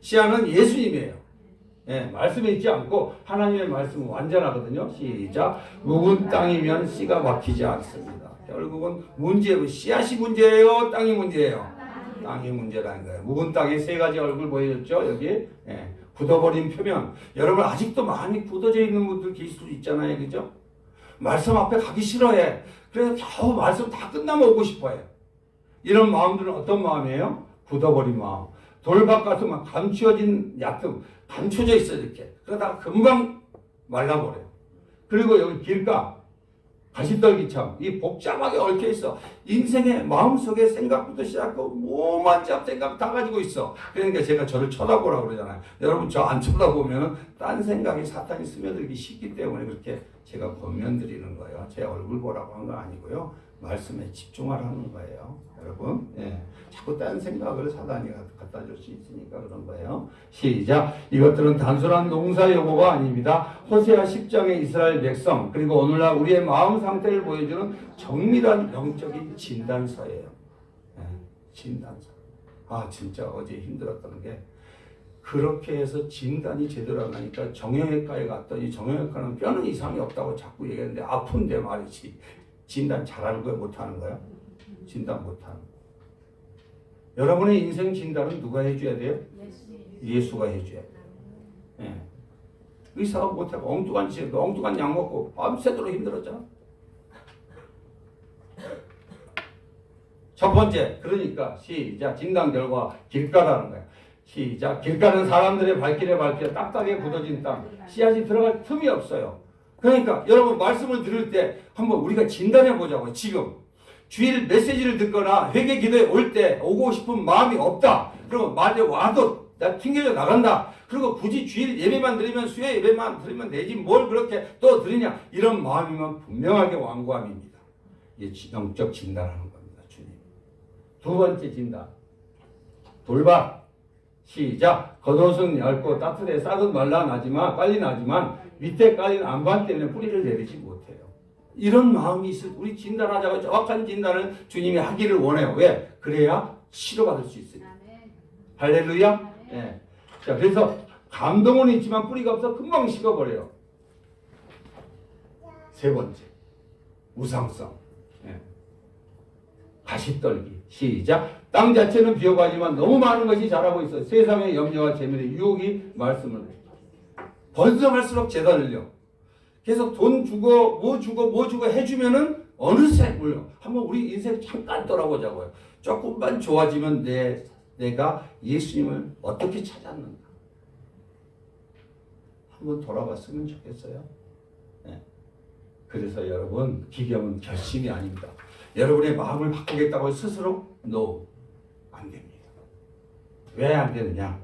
Speaker 2: 씨앗은 예수님이에요. 예, 말씀에 있지 않고 하나님의 말씀은 완전하거든요. 시작. 묵은 땅이면 씨가 막히지 않습니다. 결국은 문제로 씨앗이 문제예요, 땅이 문제예요. 땅이 문제라는 거예요. 묵은 땅에 세 가지 얼굴 보여줬죠, 여기. 예, 굳어버린 표면. 여러분 아직도 많이 굳어져 있는 분들 계실 수 있잖아요, 그죠? 말씀 앞에 가기 싫어해. 그래서 겨우 말씀 다 끝나면 오고 싶어해. 이런 마음들은 어떤 마음이에요? 굳어버린 마음. 돌밭 같으면 감추어진 얕음, 감춰져 있어 이렇게. 그러다가 금방 말라버려요. 그리고 여기 길가, 가시떨기참, 이 복잡하게 얽혀 있어. 인생의 마음속에 생각부터 시작하고 뭐만 잡 생각 다 가지고 있어. 그러니까 제가 저를 쳐다보라고 그러잖아요. 여러분 저 안 쳐다보면은 딴 생각이 사탄이 스며들기 쉽기 때문에 그렇게 제가 권면드리는 거예요. 제 얼굴 보라고 한 거 아니고요. 말씀에 집중하라는 거예요. 여러분, 예. 자꾸 딴 생각을 사단이 갖다 줄 수 있으니까 그런 거예요. 시작. 이것들은 단순한 농사 용어가 아닙니다. 호세아 10장의 이스라엘 백성 그리고 오늘날 우리의 마음 상태를 보여주는 정밀한 영적인 진단서예요. 예. 진단서. 아 진짜 어제 힘들었던 게 그렇게 해서 진단이 제대로 안 하니까 정형외과에 갔더니 정형외과는 뼈는 이상이 없다고 자꾸 얘기하는데 아픈데 말이지. 진단 잘하는 거야? 못하는 거야? 진단 못하는 거야. 여러분의 인생 진단은 누가 해줘야 돼요? 예수가 해줘야 돼요. 예. 의사가 못하고 엉뚱한 짓, 엉뚱한 약 먹고 밤새도록 힘들었잖아. 첫 번째, 그러니까 시작. 진단 결과 길가라는 거야. 시작. 길가는 사람들의 발길에 밟혀 딱딱하게 굳어진 땅. 씨앗이 들어갈 틈이 없어요. 그러니까 여러분 말씀을 들을 때 한번 우리가 진단해 보자고요. 지금 주일 메시지를 듣거나 회개 기도에 올 때 오고 싶은 마음이 없다. 그러면 말에 와도 나 튕겨져 나간다. 그리고 굳이 주일 예배만 드리면 수요 예배만 드리면 되지 뭘 그렇게 또 드리냐. 이런 마음이면 분명하게 완고함입니다. 이게 영적 진단하는 겁니다. 주님. 두 번째 진단. 돌밭. 시작. 겉옷은 얇고 따뜻해 싹은 말라나지만 빨리 나지만 밑에 깔린 안반 때문에 뿌리를 내리지 못해요. 이런 마음이 있을 우리 진단하자고 정확한 진단을 주님이 하기를 원해요. 왜? 그래야 치료받을 수 있으니까. 할렐루야. 네. 자, 그래서 감동은 있지만 뿌리가 없어 금방 식어버려요. 세 번째, 우상성. 네. 가시떨기. 시작. 땅 자체는 비어가지만 너무 많은 것이 자라고 있어. 세상의 염려와 재물의 유혹이 말씀을 번성할수록 재단을요. 계속 돈 주고 뭐 주고 해주면은 어느새 물려. 한번 우리 인생 잠깐 돌아보자고요. 조금만 좋아지면 내가 예수님을 어떻게 찾았는가. 한번 돌아봤으면 좋겠어요. 네. 그래서 여러분 기경은 결심이 아닙니다. 여러분의 마음을 바꾸겠다고 스스로 No. 안 됩니다. 왜 안 되느냐?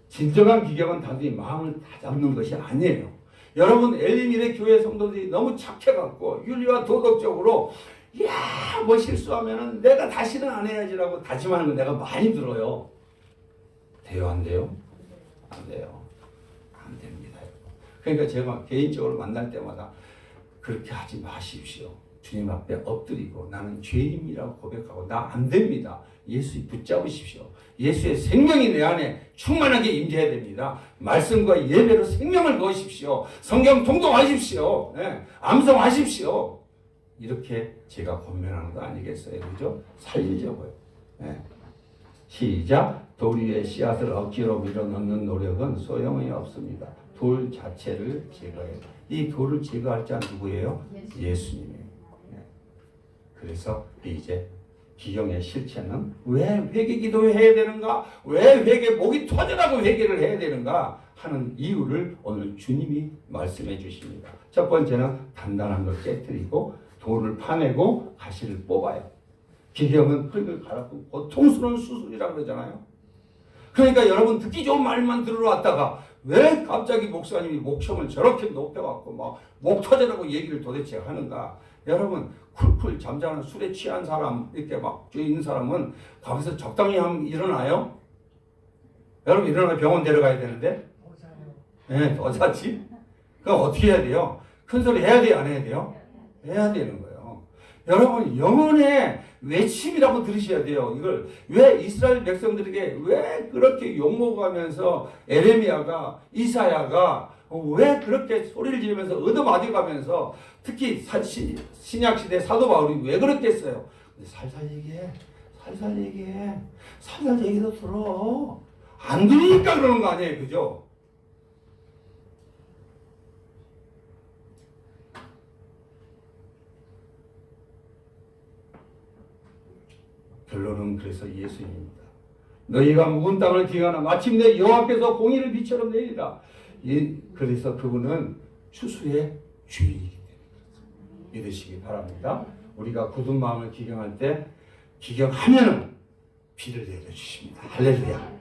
Speaker 2: 진정한 기경은 단순히 마음을 다 잡는 것이 아니에요. 여러분 엘리밀의 교회 성도들이 너무 착해갖고 윤리와 도덕적으로 뭐 실수하면은 내가 다시는 안 해야지라고 다짐하는 거 내가 많이 들어요. 돼요 안 돼요? 안 돼요. 안 됩니다. 그러니까 제가 개인적으로 만날 때마다 그렇게 하지 마십시오. 주님 앞에 엎드리고 나는 죄인이라고 고백하고 나 안 됩니다. 예수 붙잡으십시오. 예수의 생명이 내 안에 충만하게 임재해야 됩니다. 말씀과 예배로 생명을 넣으십시오. 성경 통독하십시오. 네. 암송하십시오. 이렇게 제가 권면하는 거 아니겠어요? 그죠? 살리자고요. 네. 시작. 돌 위에 씨앗을 억지로 밀어넣는 노력은 소용이 없습니다. 돌 자체를 제거해요. 이 돌을 제거할 자 누구예요? 예수님이에요. 네. 그래서 이제 기경의 실체는 왜 회개 기도를 해야 되는가? 왜 회개 목이 터져라고 회개를 해야 되는가? 하는 이유를 오늘 주님이 말씀해 주십니다. 첫 번째는 단단한 걸 깨뜨리고 돌을 파내고 가시를 뽑아요. 기경은 흙을 갈아엎고 고통스러운 수술이라고 그러잖아요. 그러니까 여러분 듣기 좋은 말만 들으러 왔다가 왜 갑자기 목사님이 목청을 저렇게 높여갖고 막 목 터져라고 얘기를 도대체 하는가? 여러분 쿨쿨 잠자는 술에 취한 사람 이렇게 막 있는 사람은 거기서 적당히 하면 일어나요? 여러분 일어나면 병원 데려가야 되는데 네, 더 자지? 그럼 어떻게 해야 돼요? 큰 소리 해야 돼요? 안 해야 돼요? 해야 되는 거예요. 여러분, 영혼의 외침이라고 들으셔야 돼요. 이걸 왜 이스라엘 백성들에게 왜 그렇게 욕먹으면서 에레미야가, 이사야가 왜 그렇게 소리를 지르면서 얻어맞아가면서 특히 신약시대 사도 바울이 왜 그렇게 했어요? 살살 얘기해. 살살 얘기해. 살살 얘기도 들어. 안 들으니까 그러는 거 아니에요. 그죠? 결론은 그래서 예수님입니다. 너희가 묵은 땅을 기하나 마침내 여호와께서 공의를 빛처럼 내리라. 그래서 그분은 추수의 주인이기 때문에 믿으시기 바랍니다. 우리가 굳은 마음을 기경할 때 기경하면은 비를 내려주십니다. 할렐루야.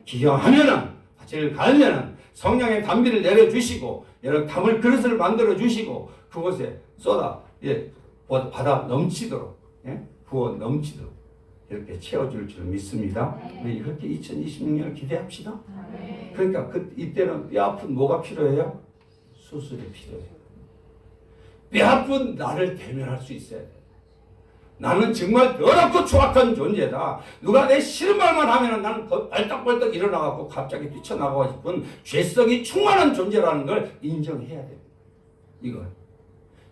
Speaker 2: 기경하면은 밭을 갈면은 성령의 단비를 내려주시고 여러 담을 그릇을 만들어 주시고 그곳에 받아 넘치도록 부어 넘치도록 이렇게 채워줄 줄 믿습니다. 우리 이렇게 2026년을 기대합시다. 그러니까 이때는 뼈 아픈 뭐가 필요해요? 수술이 필요해요. 뼈 아픈 나를 대면할 수 있어야 돼요. 나는 정말 더럽고 추악한 존재다. 누가 내 싫은 말만 하면 나는 벌떡벌떡 일어나갖고 갑자기 뛰쳐나가고 싶은 죄성이 충만한 존재라는 걸 인정해야 됩니다. 이걸.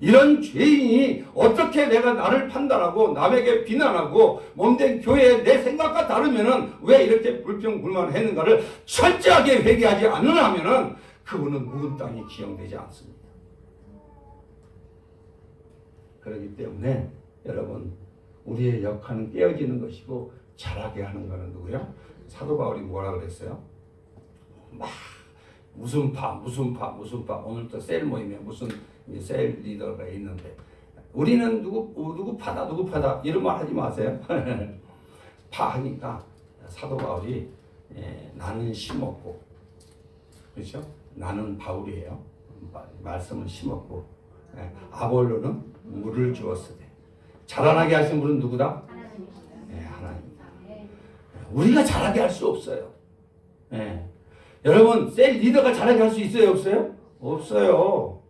Speaker 2: 이런 죄인이 어떻게 내가 나를 판단하고 남에게 비난하고 몸된 교회에 내 생각과 다르면은 왜 이렇게 불평불만했는가를 철저하게 회개하지 않으면은 그분은 묵은 땅이 기용되지 않습니다. 그렇기 때문에 여러분 우리의 역할은 깨어지는 것이고 잘하게 하는 것은 누구요? 사도 바울이 뭐라 그랬어요? 막 무슨 파 오늘 또 셀 모임에 무슨 셀 리더가 있는데 우리는 누구 파다 이런 말 하지 마세요. 파하니까 사도 바울이 나는 심었고 그렇죠? 나는 바울이에요. 말씀을 심었고 아볼로는 물을 주었으되 자라나게 하신 분은 누구다? 하나님이다. 우리가 자라게 할 수 없어요. 여러분 셀 리더가 자라게 할 수 있어요? 없어요? 없어요.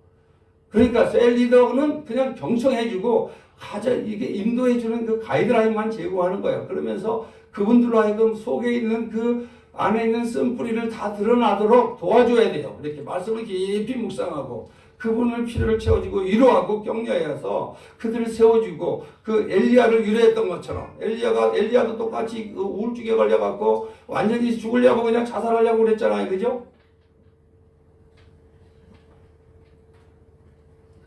Speaker 2: 그러니까 셀 리더는 그냥 경청해주고 이게 인도해주는 그 가이드라인만 제공하는 거예요. 그러면서 그분들로 하여금 속에 있는 그 안에 있는 쓴뿌리를 다 드러나도록 도와줘야 돼요. 이렇게 말씀을 깊이 묵상하고 그분을 필요를 채워주고 위로하고 격려해서 그들을 세워주고 그 엘리야를 위로했던 것처럼 엘리야도 똑같이 그 우울증에 걸려갖고 완전히 죽으려고 그냥 자살하려고 그랬잖아요. 그죠?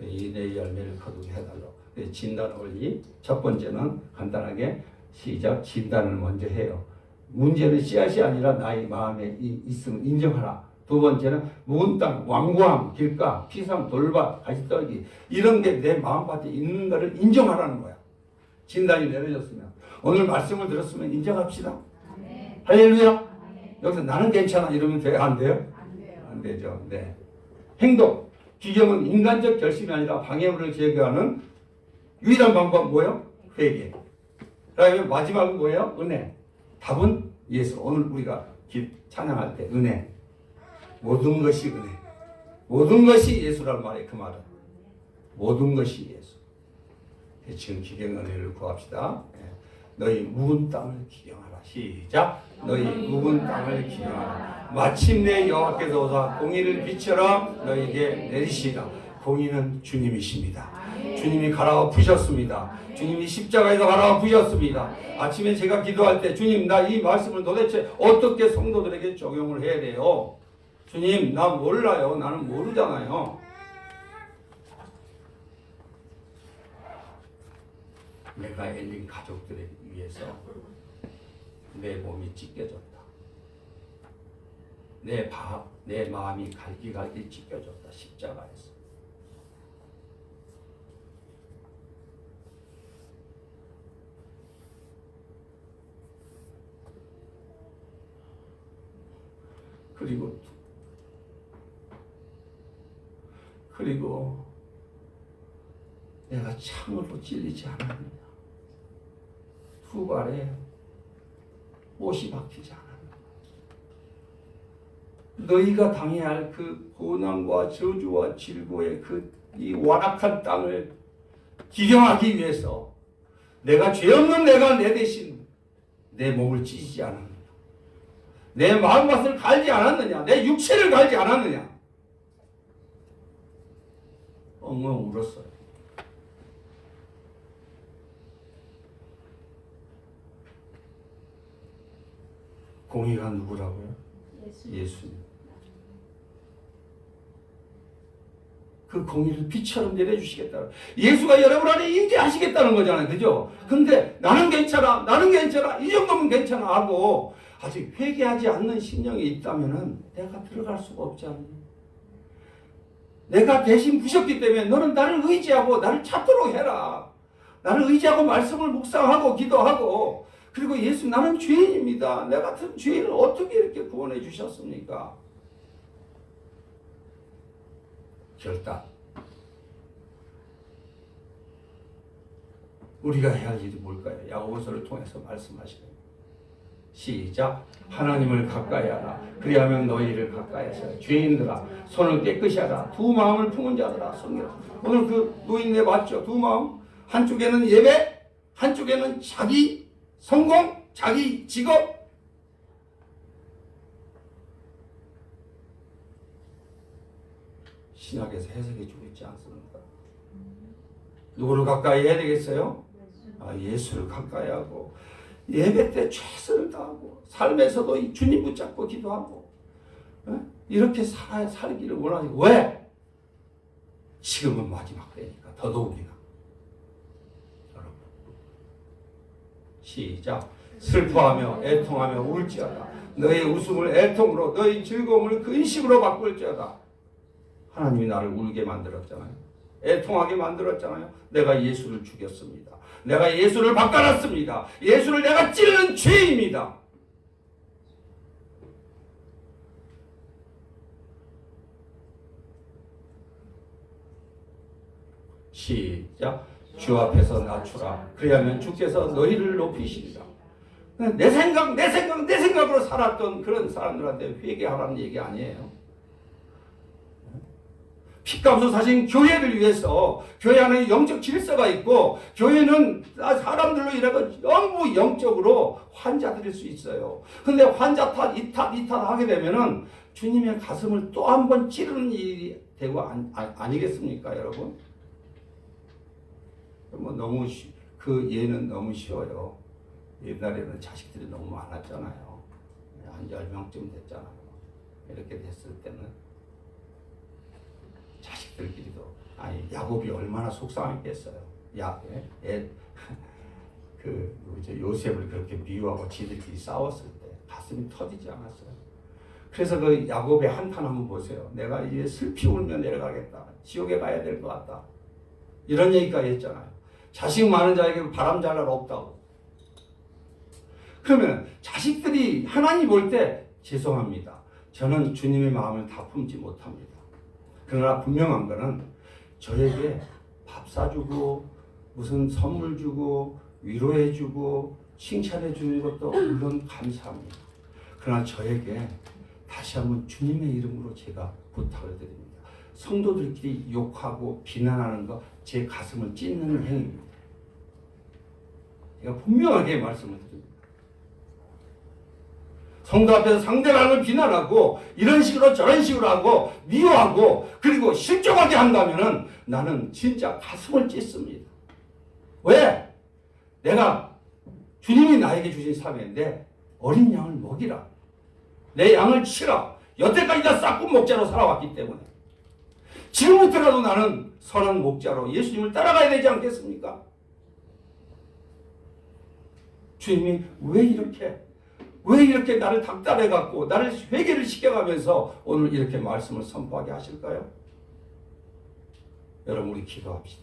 Speaker 2: 인의 열매를 거두게 해달라고. 진단 원리 첫 번째는 간단하게 시작 진단을 먼저 해요. 문제는 씨앗이 아니라 나의 마음에 있음을 인정하라. 두 번째는 묵은 땅, 완고함, 길가, 피상, 돌밭, 가시떨기 이런 게 내 마음밭에 있는 것을 인정하라는 거야. 진단이 내려졌으면 오늘 말씀을 들었으면 인정합시다. 네. 할렐루야. 네. 여기서 나는 괜찮아 이러면 돼요? 안 돼요? 안 돼요. 안 되죠. 네. 행동. 기경은 인간적 결심이 아니라 방해물을 제거하는 유일한 방법 뭐예요? 회개. 그다음에 마지막은 뭐예요? 은혜. 답은 예수. 오늘 우리가 찬양할 때 은혜. 모든 것이 은혜. 모든 것이 예수란 말이에요. 그 말은. 모든 것이 예수. 지금 기경 은혜를 구합시다. 너희 묵은 땅을 기경하라. 시작. 너희 묵은 땅을 기경하라. 마침내 여호와께서 오사 공의를 빛처럼 너희에게 내리시리라. 공의는 주님이십니다. 주님이 갈아엎으셨습니다. 주님이 십자가에서 갈아엎으셨습니다. 아침에 제가 기도할 때 주님 나 이 말씀을 도대체 어떻게 성도들에게 적용을 해야 돼요? 주님 나 몰라요. 나는 모르잖아요. 내가 엘린 가족들에 위해서 내 몸이 찢겨졌다. 내 마음이 갈기갈기 찢겨졌다. 십자가에서. 그리고 내가 참으로 찔리지 않았느냐. 두 발에 옷이 박히지 않았느냐. 너희가 당해야 할 그 고난과 저주와 질고의 이 완악한 땅을 기경하기 위해서 내가 죄 없는 내가 내 대신 내 몸을 찢지 않았느냐, 내 마음밭을 갈지 않았느냐, 내 육체를 갈지 않았느냐. 엉엉 울었어요. 공의가 누구라고요? 예수님. 그 공의를 빛처럼 내려주시겠다. 예수가 여러분 안에 임재하시겠다는 거잖아요. 그죠? 근데 나는 괜찮아, 나는 괜찮아, 이 정도면 괜찮아 하고 아직 회개하지 않는 심령이 있다면 내가 들어갈 수가 없지 않니? 내가 대신 부셨기 때문에 너는 나를 의지하고 나를 찾도록 해라. 나를 의지하고 말씀을 묵상하고 기도하고, 그리고 예수, 나는 죄인입니다. 내 같은 죄인을 어떻게 이렇게 구원해 주셨습니까? 결단. 우리가 해야 할 일이 뭘까요? 야고보서를 통해서 말씀하시는 시작. 하나님을 가까이 하라. 그리하면 너희를 가까이 하시라. 죄인들아 손을 깨끗이 하라. 두 마음을 품은 자들아 성결하라. 오늘 그 노인네 봤죠? 두 마음. 한쪽에는 예배, 한쪽에는 자기 성공, 자기 직업. 신학에서 해석해 주고 있지 않습니까? 누구를 가까이 해야 되겠어요? 예수를 가까이 하고, 예배 때 최선을 다하고, 삶에서도 주님 붙잡고 기도하고, 이렇게 살기를 원하니까. 왜? 지금은 마지막 때니까 더더욱이나. 여러분 시작. 슬퍼하며 애통하며 울지어다. 너의 웃음을 애통으로, 너의 즐거움을 근심으로 바꿀지어다. 하나님이 나를 울게 만들었잖아요. 애통하게 만들었잖아요. 내가 예수를 죽였습니다. 내가 예수를 바꿔놨습니다. 예수를 내가 찌르는 죄입니다. 시작. 주 앞에서 낮추라. 그리하면 주께서 너희를 높이시리라. 내 생각으로 살았던 그런 사람들한테 회개하라는 얘기 아니에요. 피값으로 사신 교회를 위해서, 교회 안에 영적 질서가 있고, 교회는 사람들로 인해서 전부 영적으로 환자들일 수 있어요. 근데 환자 탓, 이 탓 하게 되면은 주님의 가슴을 또 한 번 찌르는 일이 되고 아니겠습니까, 여러분? 뭐 너무 그 예는 너무 쉬워요. 옛날에는 자식들이 너무 많았잖아요. 한 10명쯤 됐잖아요. 이렇게 됐을 때는 자식들끼리도, 야곱이 얼마나 속상했겠어요. 요셉을 그렇게 미워하고 지들끼리 싸웠을 때 가슴이 터지지 않았어요. 그래서 그 야곱의 한탄 한번 보세요. 내가 이제 슬피 울며 내려가겠다. 지옥에 가야 될 것 같다. 이런 얘기까지 했잖아요. 자식 많은 자에게 바람 잘 날 없다고. 그러면 자식들이 하나님 볼 때 죄송합니다. 저는 주님의 마음을 다 품지 못합니다. 그러나 분명한 거는 저에게 밥 사주고 무슨 선물 주고 위로해 주고 칭찬해 주는 것도 물론 감사합니다. 그러나 저에게 다시 한번 주님의 이름으로 제가 부탁을 드립니다. 성도들끼리 욕하고 비난하는 거 제 가슴을 찢는 행위입니다. 제가 분명하게 말씀을 드립니다. 성도 앞에서 상대방을 비난하고 이런 식으로 저런 식으로 하고 미워하고 그리고 실족하게 한다면은 나는 진짜 가슴을 찢습니다. 왜? 내가 주님이 나에게 주신 사명인데 어린 양을 먹이라. 내 양을 치라. 여태까지 다 싹군 목자로 살아왔기 때문에 지금부터라도 나는 선한 목자로 예수님을 따라가야 되지 않겠습니까? 주님이 왜 이렇게 나를 닥달해갖고 나를 회개를 시켜가면서 오늘 이렇게 말씀을 선포하게 하실까요? 여러분 우리 기도합시다.